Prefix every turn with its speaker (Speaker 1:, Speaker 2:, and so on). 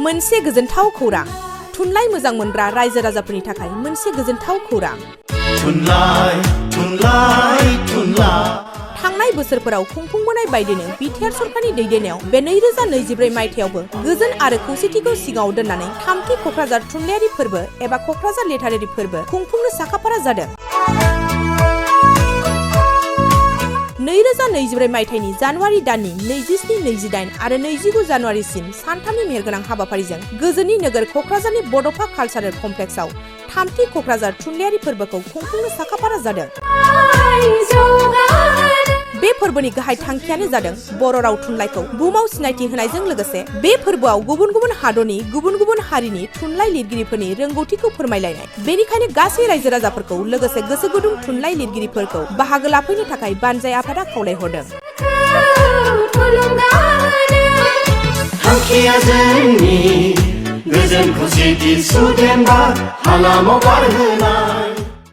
Speaker 1: मोनसे गोजोनथाव खौरां थुनलाइ मोजां मोनग्रा रायजो राजाफोरनि थाखाय मोनसे गोजोनथाव खौरां थांनाय बोसोरफोराव खुंफुंबोनाय बायदिनो बिटिआर सरकारनि दैदेननायाव बे 2024 मायथाइयावबो गोजोन आरो खौसेथिखौ सिगाङाव दोननानै थामथि कक्राझार थुनलाइयारि फोरबो एबा कक्राझार लिटारेरि फोरबो खुंफुंनो साखाफारा जादों। 2024 मायथाइनि जानुवारि दाननि 27, 28 आरो 29 जानुवारिसिम सानथामनि मेहेरगोनां हाबाफारिजों गोजोननि नोगोर कक्राझारनि बड'फा कालचारेल कमप्लेक्सआव थामथि कक्राझार थुनलाइयारि फोरबोखौ खुंफुंनो साखाफारा जादों। बे फोरबोनि गाहाय थांखियानो जादों बर' राव थुनलाइखौ बुहुमाव सिनायथि होनायजों लोगोसे बे फोरबोआव गुबुन गुबुन हादरनि गुबुन गुबुन हारिनि थुनलाइ लिरगिरिफोरनि रोंगौथिखौ फोरमायलायनाय। बेनिखायनो गासै रायजो राजाफोरखौ लोगोसे गोसो गुदुं थुनलाइ लिरगिरिफोरखौ बाहागो लाफैनो थाखाय बानजाय आफादा खावलायहरदों।
Speaker 2: थांखिया जोंनि गोजोन खौसेथि सुदेम बार हालामाव बारहोनाय